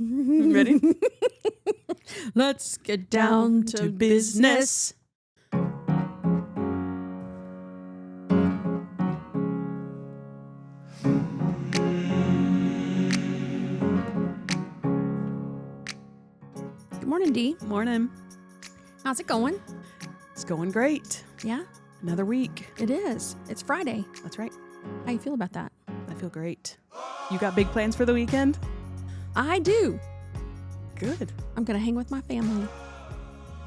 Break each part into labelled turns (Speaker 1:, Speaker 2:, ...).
Speaker 1: Ready?
Speaker 2: Let's get down to business. Good morning, Dee.
Speaker 1: Morning.
Speaker 2: How's it going?
Speaker 1: It's going great.
Speaker 2: Yeah,
Speaker 1: Another week.
Speaker 2: it is. It's Friday.
Speaker 1: That's right.
Speaker 2: How you feel about that?
Speaker 1: I feel great. You got big plans for the weekend?
Speaker 2: I do.
Speaker 1: Good.
Speaker 2: I'm going to hang with my family.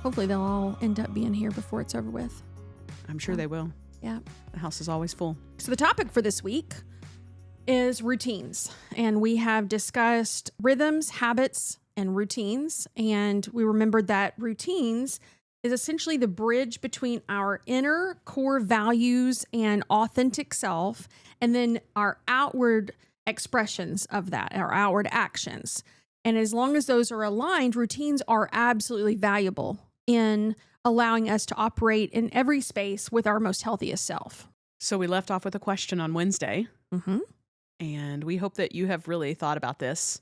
Speaker 2: Hopefully they'll all end up being here before it's over with.
Speaker 1: I'm sure they will.
Speaker 2: Yeah.
Speaker 1: The house is always full.
Speaker 2: So the topic for this week is routines. And we have discussed rhythms, habits, and routines. And we remembered that routines is essentially the bridge between our inner core values and authentic self, and then our outward expressions of that, our outward actions. And as long as those are aligned, routines are absolutely valuable in allowing us to operate in every space with our most healthiest self.
Speaker 1: So we left off with a question on Wednesday,
Speaker 2: Mm-hmm.
Speaker 1: and we hope that you have really thought about this.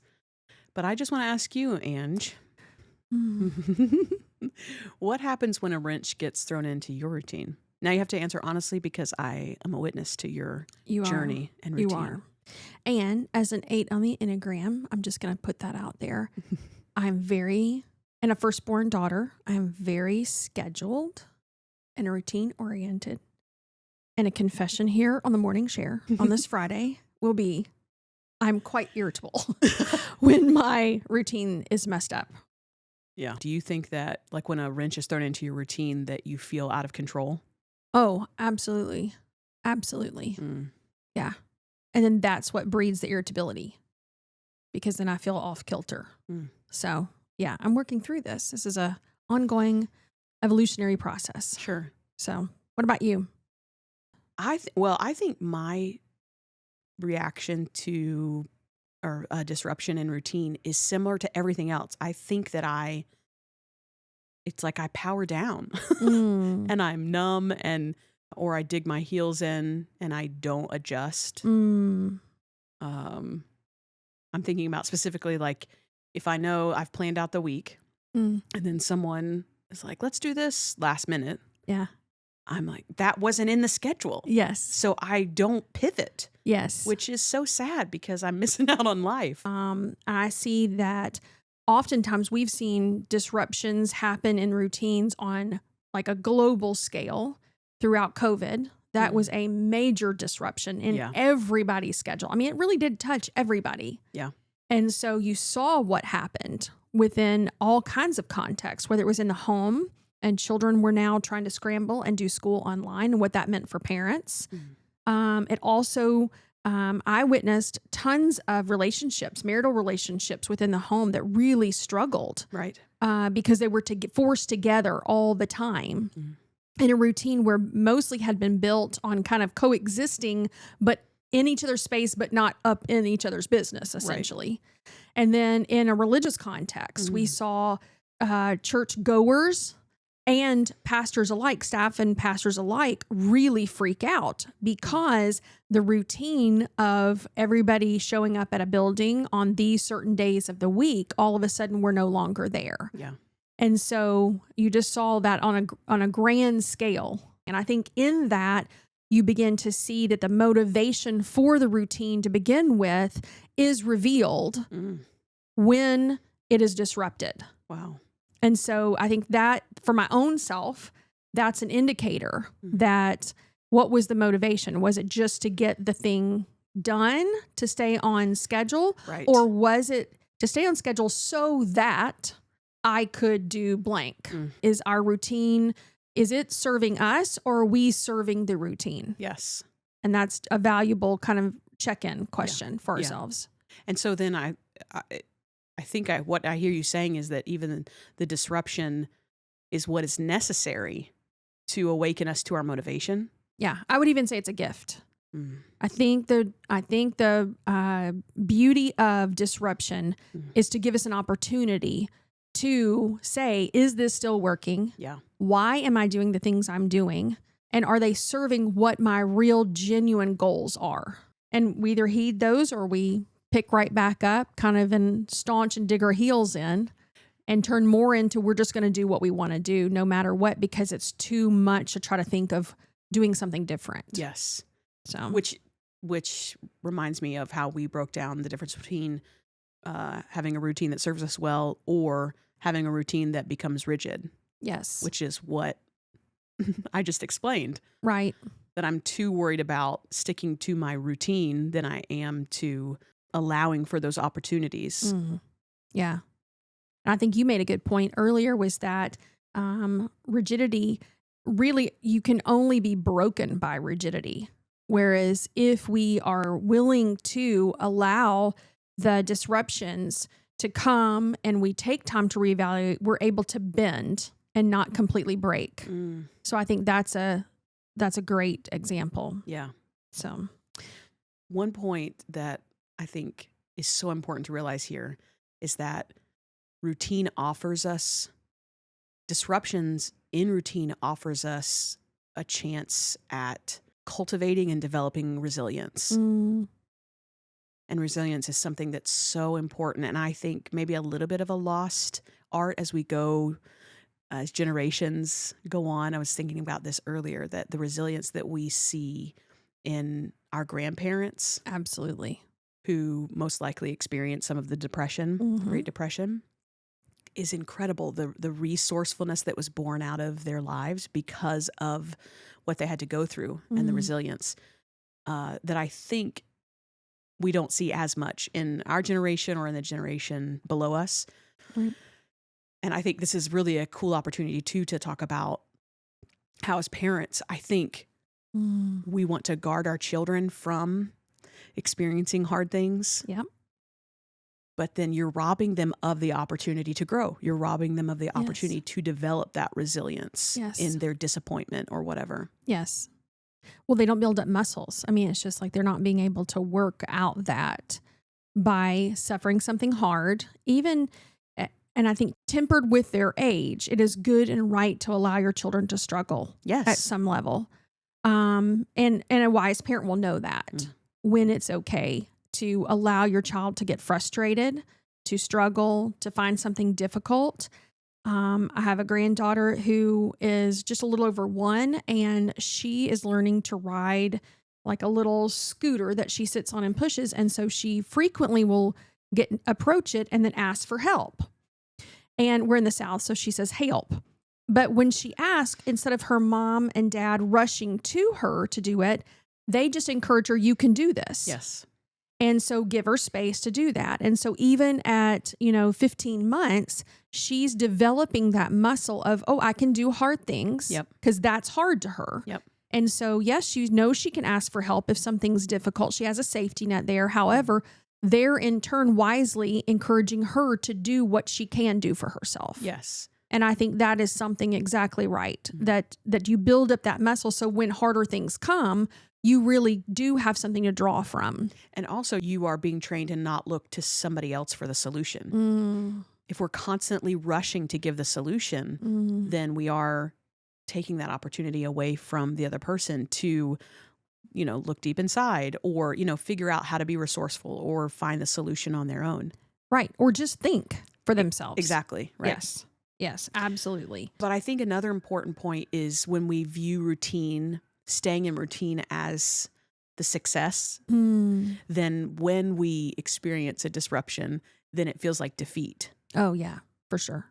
Speaker 1: But I just want to ask you, Ange, what happens when a wrench gets thrown into your routine? Now you have to answer honestly because I am a witness to your journey and routine.
Speaker 2: You are. And as an 8 on the Enneagram, I'm just going to put that out there. And a firstborn daughter, I'm very scheduled and a routine oriented. And a confession here on the morning share on this Friday will be, I'm quite irritable when my routine is messed up.
Speaker 1: Yeah. Do you think that like when a wrench is thrown into your routine that you feel out of control?
Speaker 2: Oh, absolutely. Absolutely. Yeah. And then that's what breeds the irritability, because then I feel off kilter. So yeah, I'm working through this. This is a ongoing evolutionary process.
Speaker 1: Sure.
Speaker 2: So what about you?
Speaker 1: I think my reaction to or disruption in routine is similar to everything else. I think that it's like I power down and I'm numb or I dig my heels in and I don't adjust. I'm thinking about specifically like if I know I've planned out the week and then someone is like, let's do this last minute.
Speaker 2: Yeah.
Speaker 1: I'm like, that wasn't in the schedule.
Speaker 2: Yes.
Speaker 1: So I don't pivot.
Speaker 2: Yes.
Speaker 1: Which is so sad because I'm missing out on life.
Speaker 2: I see that oftentimes we've seen disruptions happen in routines on like a global scale throughout COVID. That was a major disruption in everybody's schedule. I mean, it really did touch everybody.
Speaker 1: Yeah.
Speaker 2: And so you saw what happened within all kinds of contexts, whether it was in the home and children were now trying to scramble and do school online and what that meant for parents. It also, I witnessed tons of relationships, marital relationships within the home that really struggled.
Speaker 1: Right.
Speaker 2: Because they were forced together all the time in a routine where mostly had been built on kind of coexisting, but in each other's space, but not up in each other's business, essentially. Right. And then in a religious context, we saw church goers and pastors alike, staff and pastors alike, really freak out because the routine of everybody showing up at a building on these certain days of the week, all of a sudden we're no longer there.
Speaker 1: Yeah.
Speaker 2: And so you just saw that on a grand scale. And I think in that, you begin to see that the motivation for the routine to begin with is revealed when it is disrupted.
Speaker 1: Wow.
Speaker 2: And so I think that for my own self, that's an indicator that what was the motivation? Was it just to get the thing done, to stay on schedule?
Speaker 1: Right.
Speaker 2: Or was it to stay on schedule so that I could do blank? Is our routine, is it serving us or are we serving the routine?
Speaker 1: Yes.
Speaker 2: And that's a valuable kind of check-in question for ourselves.
Speaker 1: And so then I think what I hear you saying is that even the disruption is what is necessary to awaken us to our motivation.
Speaker 2: Yeah, I would even say it's a gift. I think the beauty of disruption is to give us an opportunity to say, is this still working?
Speaker 1: Yeah.
Speaker 2: Why am I doing the things I'm doing? And are they serving what my real genuine goals are? And we either heed those or we pick right back up, kind of and staunch and dig our heels in and turn more into we're just going to do what we want to do no matter what, because it's too much to try to think of doing something different.
Speaker 1: Yes.
Speaker 2: So,
Speaker 1: Which reminds me of how we broke down the difference between having a routine that serves us well or having a routine that becomes rigid,
Speaker 2: yes.
Speaker 1: which is what I just explained.
Speaker 2: Right.
Speaker 1: That I'm too worried about sticking to my routine than I am to allowing for those opportunities.
Speaker 2: Yeah. And I think you made a good point earlier was that rigidity, really, you can only be broken by rigidity. Whereas if we are willing to allow the disruptions to come and we take time to reevaluate, we're able to bend and not completely break. So I think that's a great example.
Speaker 1: Yeah.
Speaker 2: So
Speaker 1: one point that I think is so important to realize here is that disruptions in routine offers us a chance at cultivating and developing resilience. And resilience is something that's so important. And I think maybe a little bit of a lost art as we go, as generations go on. I was thinking about this earlier, that the resilience that we see in our grandparents.
Speaker 2: absolutely.
Speaker 1: Who most likely experienced some of the depression, Great Depression, is incredible. The resourcefulness that was born out of their lives because of what they had to go through and the resilience that I think we don't see as much in our generation or in the generation below us.
Speaker 2: Right.
Speaker 1: And I think this is really a cool opportunity too to talk about how as parents, I think we want to guard our children from experiencing hard things.
Speaker 2: Yep.
Speaker 1: But then you're robbing them of the opportunity to grow. You're robbing them of the opportunity to develop that resilience in their disappointment or whatever.
Speaker 2: Yes. Well, they don't build up muscles. I mean, it's just like they're not being able to work out that by suffering something hard, even, and I think tempered with their age, it is good and right to allow your children to struggle at some level. And a wise parent will know that when it's okay to allow your child to get frustrated, to struggle, to find something difficult. I have a granddaughter who is just a little over 1, and she is learning to ride like a little scooter that she sits on and pushes. And so she frequently will approach it and then ask for help. And we're in the South, so she says, help. But when she asks, instead of her mom and dad rushing to her to do it, they just encourage her, you can do this.
Speaker 1: Yes.
Speaker 2: And so give her space to do that. And so even at, 15 months, she's developing that muscle of, I can do hard things.
Speaker 1: Yep.
Speaker 2: Because that's hard to her.
Speaker 1: Yep.
Speaker 2: And so, yes, she knows she can ask for help if something's difficult. She has a safety net there. However, they're in turn wisely encouraging her to do what she can do for herself.
Speaker 1: Yes.
Speaker 2: And I think that is something exactly right, that you build up that muscle. So when harder things come, you really do have something to draw from.
Speaker 1: And also you are being trained to not look to somebody else for the solution. If we're constantly rushing to give the solution, then we are taking that opportunity away from the other person to, look deep inside or, figure out how to be resourceful or find the solution on their own.
Speaker 2: Right. Or just think for themselves.
Speaker 1: Exactly. Right.
Speaker 2: Yes. Yes, absolutely.
Speaker 1: But I think another important point is when we view routine, staying in routine as the success, then when we experience a disruption, then it feels like defeat.
Speaker 2: Oh, yeah, for sure.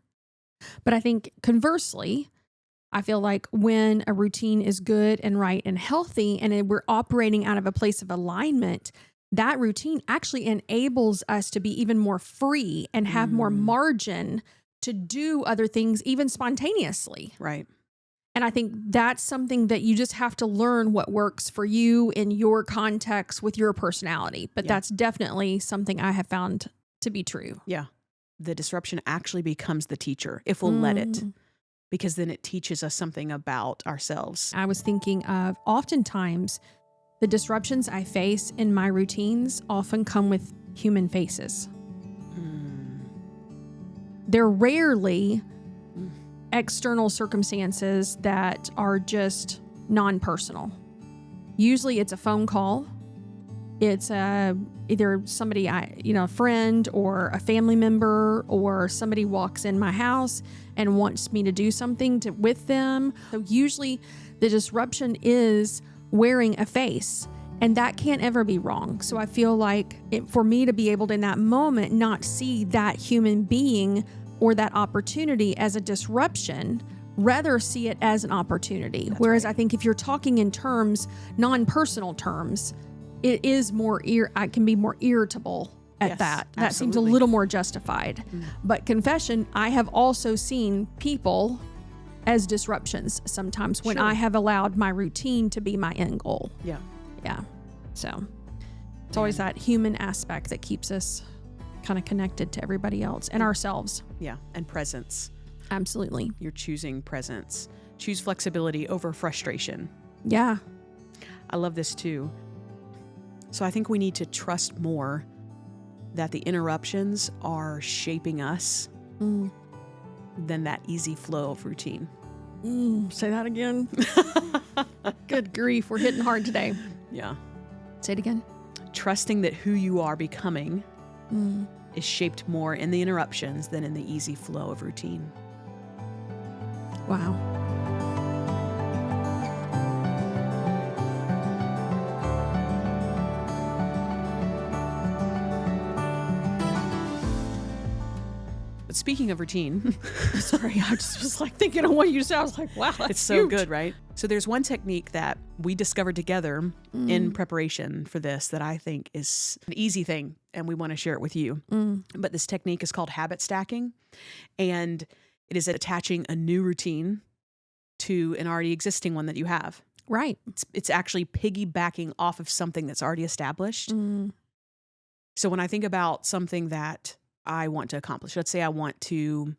Speaker 2: But I think conversely, I feel like when a routine is good and right and healthy and we're operating out of a place of alignment, that routine actually enables us to be even more free and have more margin to do other things, even spontaneously.
Speaker 1: Right.
Speaker 2: And I think that's something that you just have to learn what works for you in your context with your personality. But that's definitely something I have found to be true.
Speaker 1: Yeah. The disruption actually becomes the teacher if we'll let it, because then it teaches us something about ourselves.
Speaker 2: I was thinking of oftentimes the disruptions I face in my routines often come with human faces. They're rarely external circumstances that are just non-personal. Usually it's a phone call. it's either somebody, a friend or a family member, or somebody walks in my house and wants me to do something with them. So usually the disruption is wearing a face, and that can't ever be wrong. So I feel like for me to be able to, in that moment, not see that human being or that opportunity as a disruption, rather see it as an opportunity.
Speaker 1: That's
Speaker 2: Whereas
Speaker 1: right.
Speaker 2: I think if you're talking in terms, non-personal terms, it is I can be more irritable at
Speaker 1: Yes,
Speaker 2: that. That seems a
Speaker 1: absolutely.
Speaker 2: little more justified. But confession, I have also seen people as disruptions sometimes when
Speaker 1: Sure.
Speaker 2: I have allowed my routine to be my end goal.
Speaker 1: Yeah.
Speaker 2: Yeah. So it's always that human aspect that keeps us kind of connected to everybody else and ourselves.
Speaker 1: Yeah. And presence.
Speaker 2: Absolutely.
Speaker 1: You're choosing presence. Choose flexibility over frustration.
Speaker 2: Yeah.
Speaker 1: I love this too. So I think we need to trust more that the interruptions are shaping us than that easy flow of routine.
Speaker 2: Say that again. Good grief. We're hitting hard today.
Speaker 1: Yeah.
Speaker 2: Say it again.
Speaker 1: Trusting that who you are becoming is shaped more in the interruptions than in the easy flow of routine.
Speaker 2: Wow.
Speaker 1: But speaking of routine,
Speaker 2: Sorry, I just was like thinking of what you said. I was like, wow, that's
Speaker 1: it's so
Speaker 2: huge.
Speaker 1: good, right? So there's one technique that we discovered together in preparation for this that I think is an easy thing, and we want to share it with you. But this technique is called habit stacking, and it is attaching a new routine to an already existing one that you have.
Speaker 2: Right.
Speaker 1: It's actually piggybacking off of something that's already established. So when I think about something that I want to accomplish, let's say I want to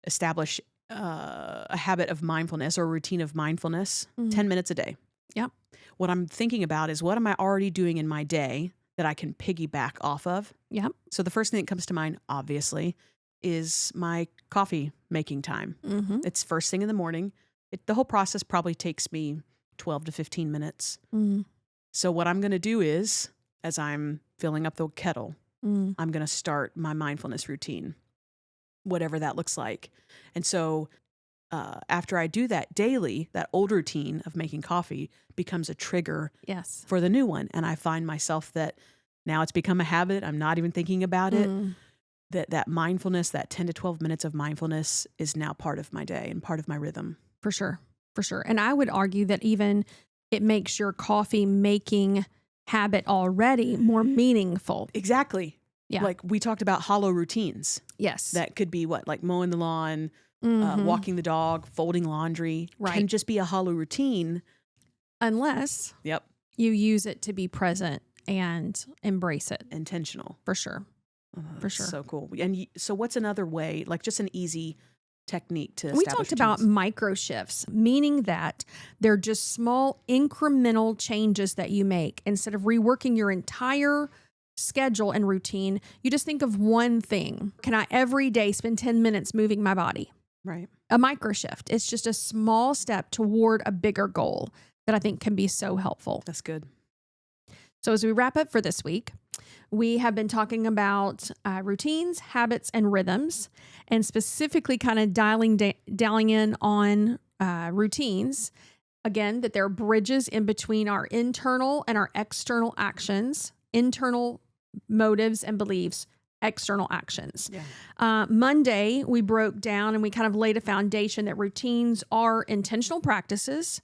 Speaker 1: establish a habit of mindfulness or a routine of mindfulness, 10 minutes a day.
Speaker 2: Yep.
Speaker 1: What I'm thinking about is, what am I already doing in my day that I can piggyback off of?
Speaker 2: Yep.
Speaker 1: So the first thing that comes to mind, obviously, is my coffee making time. It's first thing in the morning. The whole process probably takes me 12 to 15 minutes. So what I'm going to do is, as I'm filling up the kettle, I'm going to start my mindfulness routine, whatever that looks like. And so after I do that daily, that old routine of making coffee becomes a trigger
Speaker 2: Yes.
Speaker 1: for the new one. And I find myself that now it's become a habit. I'm not even thinking about it. That mindfulness, that 10 to 12 minutes of mindfulness is now part of my day and part of my rhythm.
Speaker 2: For sure. For sure. And I would argue that even it makes your coffee making habit already more meaningful.
Speaker 1: Exactly.
Speaker 2: Yeah.
Speaker 1: Like we talked about hollow routines.
Speaker 2: Yes.
Speaker 1: That could be what? Like mowing the lawn, walking the dog, folding laundry.
Speaker 2: Right.
Speaker 1: Can just be a hollow routine.
Speaker 2: Unless
Speaker 1: Yep.
Speaker 2: you use it to be present and embrace it.
Speaker 1: Intentional.
Speaker 2: For sure. For
Speaker 1: That's
Speaker 2: sure.
Speaker 1: So cool. And so what's another way, like just an easy technique to
Speaker 2: We
Speaker 1: establish
Speaker 2: talked about
Speaker 1: routines?
Speaker 2: micro shifts, meaning that they're just small incremental changes that you make. Instead of reworking your entire schedule and routine, you just think of one thing. Can I every day spend 10 minutes moving my body?
Speaker 1: Right.
Speaker 2: A micro shift. It's just a small step toward a bigger goal that I think can be so helpful.
Speaker 1: That's good.
Speaker 2: So as we wrap up for this week, we have been talking about routines, habits, and rhythms, and specifically kind of dialing in on routines. Again, that there are bridges in between our internal and our external actions, internal motives and beliefs, external actions.
Speaker 1: Yeah.
Speaker 2: Monday, we broke down and we kind of laid a foundation that routines are intentional practices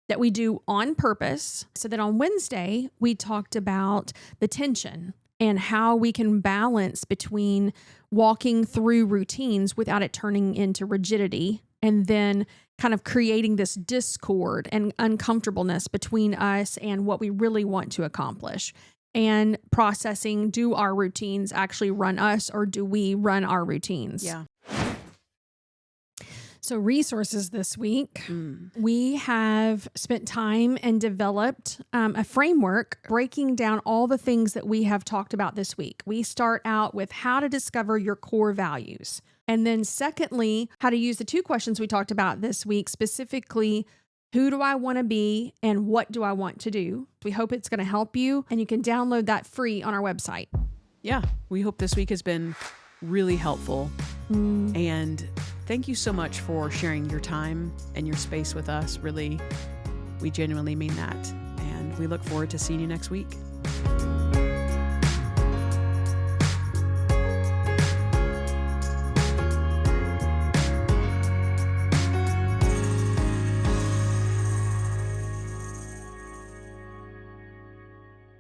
Speaker 2: that we do on purpose. So then on Wednesday, we talked about the tension and how we can balance between walking through routines without it turning into rigidity, and then kind of creating this discord and uncomfortableness between us and what we really want to accomplish. And processing, do our routines actually run us, or do we run our routines?
Speaker 1: Yeah.
Speaker 2: So resources this week, we have spent time and developed a framework breaking down all the things that we have talked about this week. We start out with how to discover your core values. And then secondly, how to use the two questions we talked about this week, specifically, Who do I want to be and what do I want to do? We hope it's going to help you, and you can download that free on our website.
Speaker 1: Yeah, we hope this week has been really helpful. And thank you so much for sharing your time and your space with us. Really, we genuinely mean that. And we look forward to seeing you next week.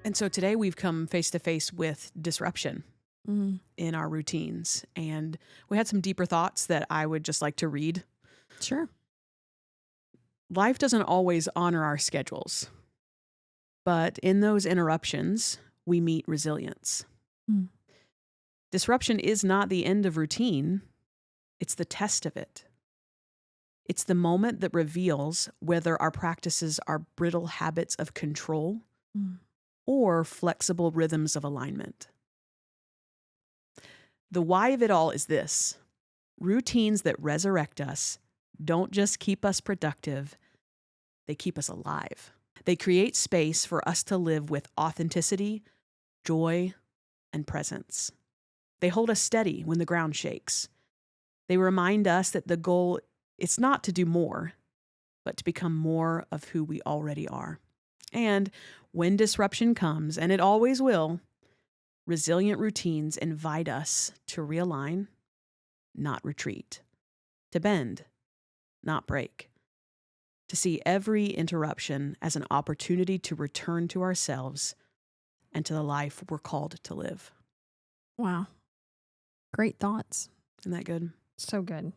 Speaker 1: And so today we've come face to face with disruption in our routines. And we had some deeper thoughts that I would just like to read.
Speaker 2: Sure.
Speaker 1: Life doesn't always honor our schedules, but in those interruptions, we meet resilience. Disruption is not the end of routine. It's the test of it. It's the moment that reveals whether our practices are brittle habits of control or flexible rhythms of alignment. The why of it all is this: routines that resurrect us don't just keep us productive, they keep us alive. They create space for us to live with authenticity, joy, and presence. They hold us steady when the ground shakes. They remind us that the goal is not to do more, but to become more of who we already are. And when disruption comes, and it always will, resilient routines invite us to realign, not retreat, to bend, not break, to see every interruption as an opportunity to return to ourselves and to the life we're called to live.
Speaker 2: Wow. Great thoughts.
Speaker 1: Isn't that good?
Speaker 2: So good.